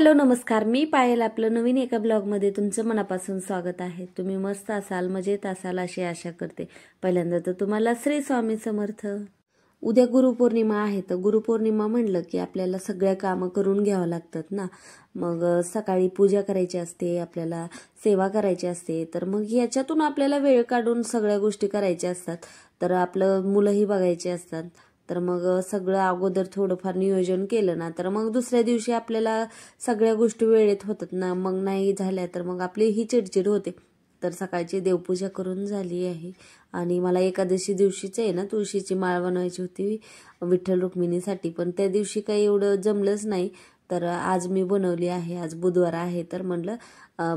Hello नमस्कार, मी पायल. आपलं नवीन एका ब्लॉगमध्ये तुमचं मनापासून स्वागत आहे. तुम्ही मस्त असाल, मजेत असाल अशी आशा करते. पहिल्यांदा तर तुम्हाला श्री स्वामी समर्थ. उद्या गुरुपौर्णिमा आहे, तर गुरुपौर्णिमा म्हणलं की आपल्याला सगळ्या कामं करून घ्यावं लागतात ना. मग सकाळी पूजा करायची असते, आपल्याला सेवा करायची असते, तर मग याच्यातून आपल्याला वेळ काढून सगळ्या गोष्टी करायच्या असतात. तर आपलं मुलंही बघायची असतात. तर मग सगळं अगोदर थोडंफार नियोजन केलं ना, तर मग दुसऱ्या दिवशी आपल्याला सगळ्या गोष्टी वेळेत होतात ना. मग नाही झाल्या तर मग आपली ही चिडचिड होते. तर सकाळची देवपूजा करून झाली आहे आणि मला एकादशी दिवशीच आहे ना तुळशीची माळ बनवायची होती विठ्ठल रुक्मिणीसाठी, पण त्या दिवशी काही एवढं जमलंच नाही. तर आज मी बनवली आहे. आज बुधवार आहे तर म्हणलं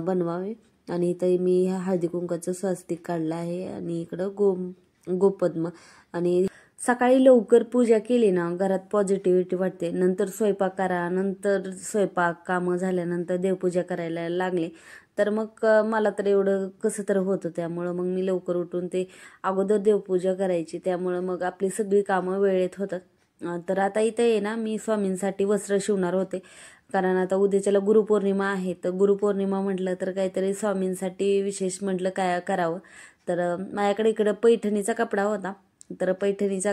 बनवावे. आणि इथं मी हळदी कुंकाचं स्वस्तिक काढलं आहे आणि इकडं गोपद्म. आणि सकाळी लवकर पूजा केली ना, घरात पॉझिटिव्हिटी वाटते. नंतर स्वयंपाक करा, नंतर स्वयंपाक कामं झाल्यानंतर देवपूजा करायला लागले तर मग मला तर एवढं कसं तर होतं. त्यामुळं मग मी लवकर उठून ते अगोदर देवपूजा करायची, त्यामुळं मग आपली सगळी कामं वेळेत होतात. तर आता इथं आहे ना, मी स्वामींसाठी वस्त्र शिवणार होते, कारण आता उद्याच्याला गुरुपौर्णिमा आहे. तर गुरुपौर्णिमा म्हटलं तर काहीतरी स्वामींसाठी विशेष म्हटलं काय करावं. तर माझ्याकडे इकडं पैठणीचा कपडा होता, तर पैठणीचा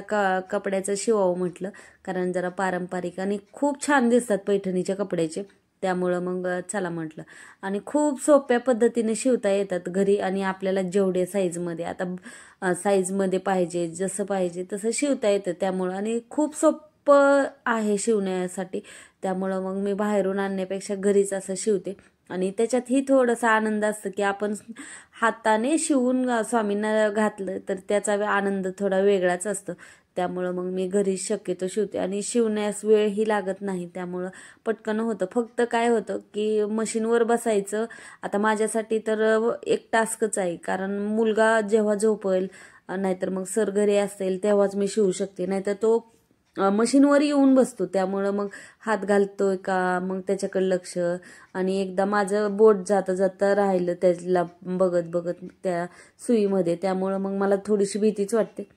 कपड्याचं शिवावं म्हटलं, कारण जरा पारंपरिक आणि खूप छान दिसतात पैठणीच्या कपड्याचे. त्यामुळं मग चला म्हटलं. आणि खूप सोप्या पद्धतीने शिवता येतात घरी, आणि आपल्याला जेवढे साईजमध्ये आता साईजमध्ये पाहिजे जसं पाहिजे तसं शिवता येतं. त्यामुळं आणि खूप सोपं आहे शिवण्यासाठी. त्यामुळं मग मी बाहेरून आणण्यापेक्षा घरीच असं शिवते. आणि त्याच्यातही थोडासा आनंद असतो की आपण हाताने शिवून स्वामींना घातलं तर त्याचा आनंद थोडा वेगळाच असतो. त्यामुळं मग मी घरी शक्यतो शिवते आणि शिवण्यास वेळही लागत नाही, त्यामुळं पटकन होतं. फक्त काय होतं की मशीनवर बसायचं आता माझ्यासाठी तर एक टास्कच आहे, कारण मुलगा जेव्हा झोपेल नाहीतर मग सर घरी असेल तेव्हाच मी शिवू शकते, नाहीतर तो मशीनवर येऊन बसतो. त्यामुळं मग हात घालतोय का मग त्याच्याकडे लक्ष, आणि एकदा माझं बोट जाता जाता राहिलं त्याला बघत बघत त्या सुईमध्ये. त्यामुळं मग मला थोडीशी भीतीच वाटते.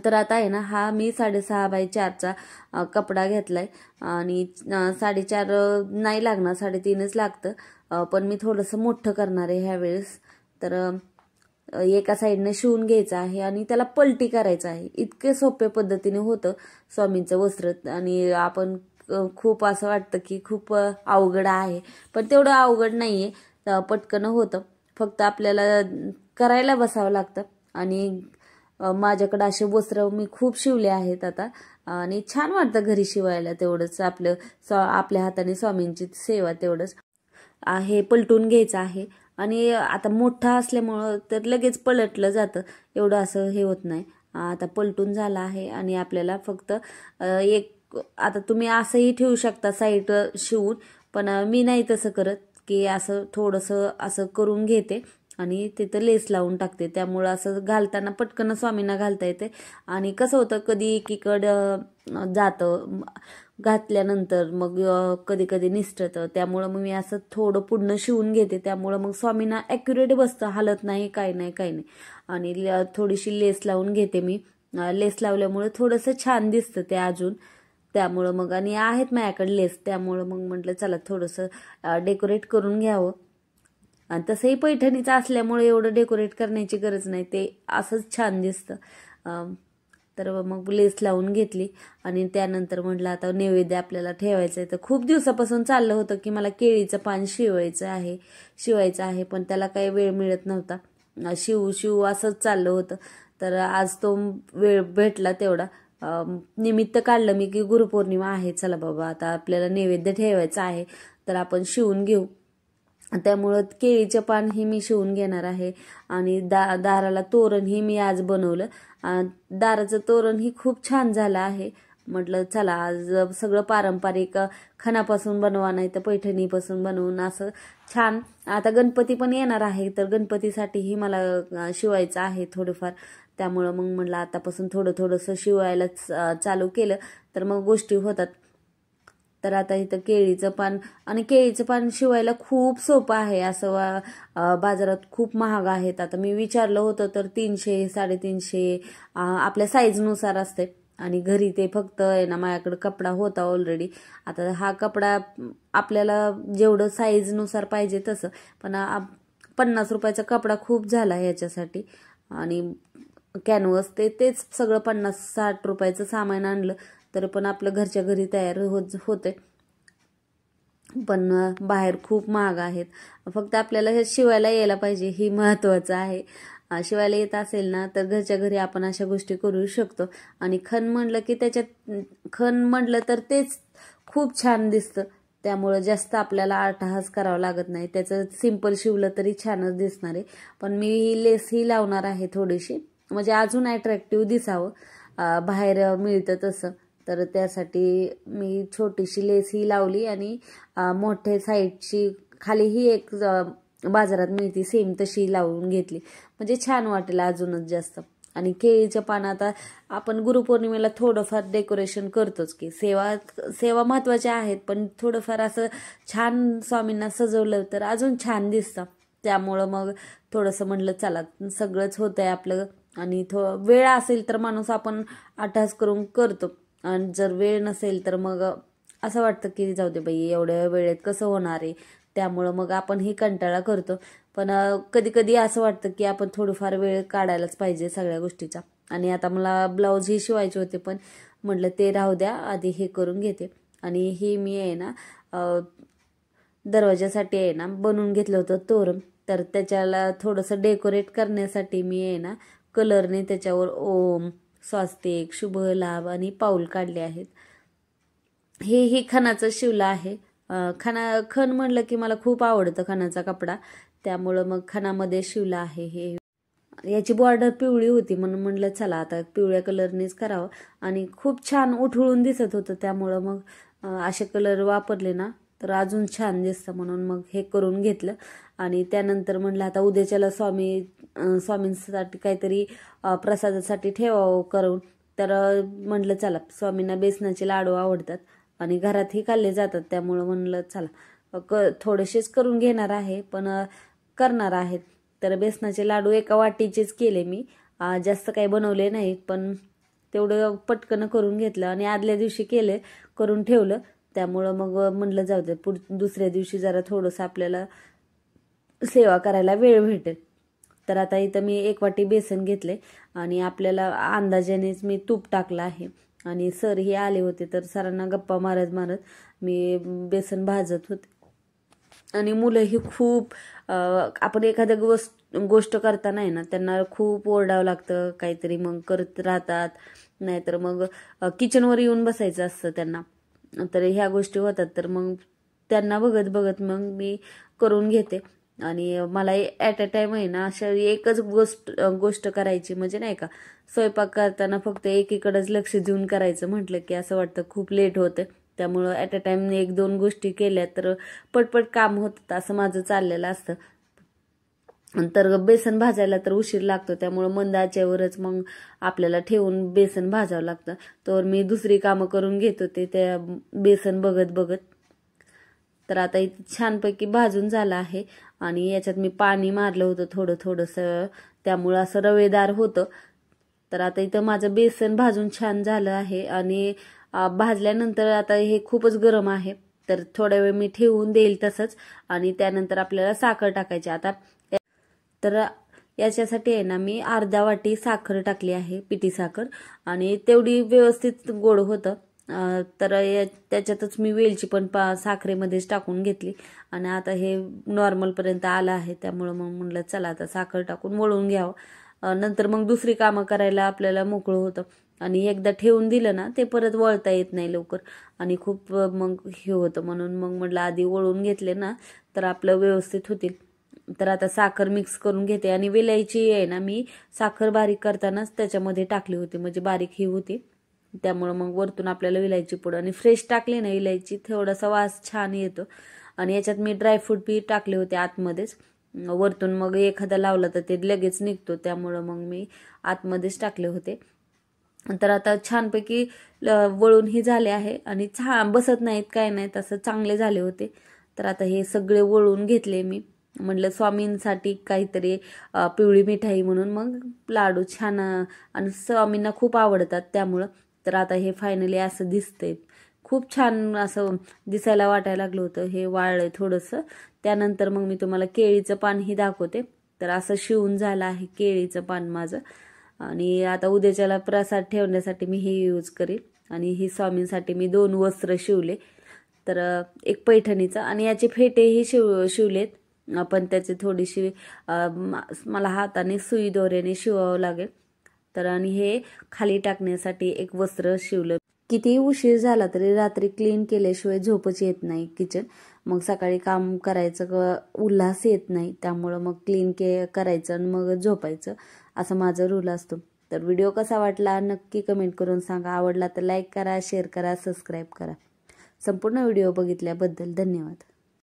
तर आता आहे ना, हा मी 6.5x4चा कपडा घेतलाय आणि 4.5 नाही लागणार, 3.5च लागतं. पण मी थोडंसं मोठं करणार आहे ह्या वेळेस. तर एका साईडने शिवून घ्यायचं आहे आणि त्याला पलटी करायचं आहे. इतके सोप्या पद्धतीने होतं स्वामींचं वस्त्र. आणि आपण खूप असं वाटतं की खूप अवघड आहे, पण तेवढं अवघड नाहीये, पटकन होतं. फक्त आपल्याला करायला बसावं लागतं. आणि माझ्याकडे असे वस्त्र मी खूप शिवले आहेत आता, आणि छान वाटतं घरी शिवायला. तेवढंच आपल्या हाताने स्वामींची सेवा तेवढंच आहे. पलटून घ्यायचं आहे आणि आता मोठा असल्यामुळं तर लगेच पलटलं जातं, एवढं असं हे होत नाही. आता पलटून झाला आहे आणि आपल्याला फक्त आता तुम्ही असंही ठेवू शकता साईड शिवून, पण मी नाही तसं करत की असं थोडंसं असं करून घेते आणि तिथं लेस लावून टाकते. त्यामुळं असं घालताना पटकन स्वामींना घालता येते. आणि कसं होतं कधी एकीकडं जातं घातल्यानंतर, मग कधी कधी निसटतं. त्यामुळं मग मी असं थोडं पुढनं शिवून घेते, त्यामुळं मग स्वामींना ॲक्युरेट बसतं, हालत नाही काही नाही. आणि थोडीशी लेस लावून घेते मी. लेस लावल्यामुळे थोडंसं छान दिसतं ते अजून. त्यामुळं मग आणि आहेत माझ्याकडे लेस, त्यामुळं मग म्हटलं चला थोडंसं डेकोरेट करून घ्यावं. आणि तसंही पैठणीचं असल्यामुळे एवढं डेकोरेट करण्याची गरज नाही, ते असंच छान दिसतं. तर मग लेस लावून घेतली आणि त्यानंतर म्हटलं आता नैवेद्य आपल्याला ठेवायचं आहे. तर खूप दिवसापासून चाललं होतं की मला केळीचं पान शिवायचं आहे, पण त्याला काही वेळ मिळत नव्हता. शिव असंच चाललं होतं. तर आज तो वेळ भेटला तेवढा. निमित्त काढलं मी की गुरुपौर्णिमा आहे, चला बाबा आता आपल्याला नैवेद्य ठेवायचा आहे तर आपण शिवून घेऊ. त्यामुळं केळीचं पान ही मी शिवून घेणार आहे. आणि दाराला तोरण ही मी आज बनवलं. दाराचं तोरण ही खूप छान झालं आहे. म्हटलं चला आज सगळं पारंपरिक खणापासून बनवा, नाही तर पैठणीपासून बनवून असं छान. आता गणपती पण येणार आहे, तर गणपतीसाठीही मला शिवायचं आहे थोडंफार. त्यामुळं मग म्हटलं आतापासून थोडंसं शिवायला चालू केलं तर मग गोष्टी होतात. तर आता इथं केळीचं पान शिवायला खूप सोपं आहे. असं बाजारात खूप महाग आहेत. आता मी विचारलं होतं तर 300 350 आपल्या साईजनुसार असते. आणि घरी ते फक्त आहे ना माझ्याकडे कपडा होता ऑलरेडी. आता हा कपडा आपल्याला जेवढं साईजनुसार पाहिजे तसं, पण 50 रुपयाचा कपडा खूप झाला याच्यासाठी. आणि कॅनव्हस तेच सगळं 50-60 रुपयाचं सामान आणलं तर पण आपलं घरच्या घरी तयार होते. पण बाहेर खूप महाग आहेत. फक्त आपल्याला हे शिवायला यायला पाहिजे, ही महत्त्वाचं आहे. शिवायला येत असेल ना तर घरच्या घरी आपण अशा गोष्टी करू शकतो. आणि खण म्हटलं तर तेच खूप छान दिसतं, त्यामुळं जास्त आपल्याला अट्टहास करावा लागत नाही. त्याचं सिंपल शिवलं तरी छानच दिसणार आहे. पण मी ही लेस ही लावणार आहे थोडीशी, म्हणजे अजून अट्रॅक्टिव्ह दिसावं, बाहेर मिळतं तसं. तर त्यासाठी मी छोटीशी लेस ही लावली आणि मोठे साईडची खाली ही एक बाजारात मिळती सेम तशी लावून घेतली, म्हणजे छान वाटेल अजूनच जास्त. आणि केळीच्या पानात आपण गुरुपौर्णिमेला थोडंफार डेकोरेशन करतोच की, सेवा महत्त्वाच्या आहेत, पण थोडंफार असं छान स्वामींना सजवलं तर अजून छान दिसतं. त्यामुळं मग थोडंसं म्हटलं चला सगळंच होतंय आपलं. आणि वेळ असेल तर माणूस आपण अट्टहास करून करतो, आणि जर वेळ नसेल तर मग असं वाटतं की जाऊ दे बाई एवढ्या वेळेत कसं होणार आहे. त्यामुळं मग आपण ही कंटाळा करतो. पण कधी कधी असं वाटतं की आपण थोडंफार वेळ काढायलाच पाहिजे सगळ्या गोष्टीचा. आणि आता मला ब्लाऊज ही शिवायचे होते, पण म्हटलं ते राहू द्या, आधी हे करून घेते. आणि ही मी आहे ना दरवाजासाठी आहे ना बनवून घेतलं होतं तोरण. तर त्याच्याला थोडंसं डेकोरेट करण्यासाठी मी आहे ना कलरने त्याच्यावर ओम, स्वास्तिक, शुभ लाभ आणि पाऊल काढले आहेत. हे खणाचं शिवलं आहे. खण म्हणलं की मला खूप आवडतं खणाचा कपडा, त्यामुळं मग खणामध्ये शिवलं आहे हे. याची बॉर्डर पिवळी होती म्हणून म्हटलं चला आता पिवळ्या कलरनेच करावं. आणि खूप छान उठळून दिसत होतं, त्यामुळं मग असे कलर वापरले ना तर अजून छान दिसतं, म्हणून मग हे करून घेतलं. आणि त्यानंतर म्हटलं आता उद्याच्याला स्वामींसाठी काहीतरी प्रसादासाठी ठेवावं करून. तर म्हटलं चला स्वामींना बेसनाचे लाडू आवडतात आणि घरातही खाल्ले जातात, त्यामुळं म्हणलं चला थोडेसेच करून घेणार आहे, पण करणार आहेत. तर बेसनाचे लाडू एका वाटीचेच केले मी, जास्त काही बनवले नाहीत, पण तेवढं पटकन करून घेतलं आणि आदल्या दिवशी करून ठेवलं. त्यामुळं मग म्हणलं जाऊ दे दुसऱ्या दिवशी जरा थोडंसं आपल्याला सेवा करायला वेळ भेटेल. तर आता इथं मी 1 वाटी बेसन घेतले आणि आपल्याला अंदाजानेच मी तूप टाकलं आहे. आणि सर हे आले होते तर सरांना गप्पा मारत मी बेसन भाजत होते. आणि मुलंही खूप आपण एखाद्या गोष्ट करताना आहे ना त्यांना खूप ओरडावं लागतं, काहीतरी मग करत राहतात, नाहीतर मग किचनवर येऊन बसायचं असतं त्यांना. तर ह्या गोष्टी होतात, तर मग त्यांना बघत बघत मग मी करून घेते. आणि मला ॲट अ टाइम आहे ना अशा एकच गोष्ट करायची, म्हणजे नाही का स्वयंपाक करताना फक्त एकीकडेच लक्ष देऊन करायचं म्हटलं की असं वाटतं खूप लेट होतं. त्यामुळं ॲट अ टाइम 1-2 गोष्टी केल्या तर पटपट काम होतं, असं माझं चाललेलं असतं. तर बेसन भाजायला तर उशीर लागतो, त्यामुळं मंद आचेवरच मग आपल्याला ठेवून बेसन भाजावं लागतं. तर मी दुसरी कामं करून घेत होते त्या बेसन बघत. तर आता इथे छानपैकी भाजून झालं आहे. आणि याच्यात मी पाणी मारलं होतं थोडंसं, त्यामुळं असं रवेदार होतं. तर आता इथं माझं बेसन भाजून छान झालं आहे. आणि भाजल्यानंतर आता हे खूपच गरम आहे, तर थोड्या वेळ मी ठेवून देईल तसंच. आणि त्यानंतर आपल्याला साखर टाकायची. आता तर याच्यासाठी आहे ना मी अर्धा वाटी साखर टाकली आहे, पिठी साखर, आणि तेवढी व्यवस्थित गोड होतं. तर त्याच्यातच मी वेलची पण साखरेमध्येच टाकून घेतली. आणि आता हे नॉर्मलपर्यंत आलं आहे, त्यामुळं मग म्हटलं चला आता साखर टाकून वळून घ्यावं. नंतर मग दुसरी कामं करायला आपल्याला मोकळं होतं. आणि एकदा ठेवून दिलं ना ते परत वळता येत नाही लवकर, आणि खूप मग हे होतं, म्हणून मग म्हटलं आधी वळून घेतले ना तर आपलं व्यवस्थित होतील. तर आता साखर मिक्स करून घेते. आणि विलायची आहे ना मी साखर बारीक करतानाच त्याच्यामध्ये टाकली होती, म्हणजे बारीक ही होती, त्यामुळं मग वरतून आपल्याला विलायची पूड आणि फ्रेश टाकली ना इलायची थोडासा वास छान येतो. आणि याच्यात मी ड्रायफ्रूट बी टाकले होते आतमध्येच, वरतून मग एखादा लावला तर ते लगेच निघतो, त्यामुळं मग मी आतमध्येच टाकले होते. तर आता छानपैकी वळूनही झाले आहे आणि छान बसत नाहीत काय नाहीत, असं चांगले झाले होते. तर आता हे सगळे वळून घेतले मी, म्हटलं स्वामींसाठी काहीतरी पिवळी मिठाई म्हणून मग लाडू छान, आणि स्वामींना खूप आवडतात त्यामुळं. तर आता हे फायनली असं दिसतंय. खूप छान असं दिसायला वाटायला लागलं होतं. हे वाळलंय थोडंसं. त्यानंतर मग मी तुम्हाला केळीचं पानही दाखवते. तर असं शिवून झालं आहे केळीचं पान माझं. आणि आता उद्याच्याला प्रसाद ठेवण्यासाठी मी हे यूज करेन. आणि ही स्वामींसाठी मी 2 वस्त्र शिवले. तर एक पैठणीचं आणि याचे फेटेही शिवलेत. पण त्याची थोडीशी मला हाताने सुई दोऱ्याने शिवावं लागेल. तर आणि हे खाली टाकण्यासाठी एक वस्त्र शिवलं. कितीही उशीर झाला तरी रात्री क्लीन केल्याशिवाय झोपच येत नाही किचन. मग सकाळी काम करायचं उल्हास येत नाही. त्यामुळं मग क्लीन करायचं आणि मग झोपायचं असं माझं रूल असतो. तर व्हिडिओ कसा वाटला नक्की कमेंट करून सांगा. आवडला तर लाईक करा, शेअर करा, सबस्क्राईब करा. संपूर्ण व्हिडिओ बघितल्याबद्दल धन्यवाद.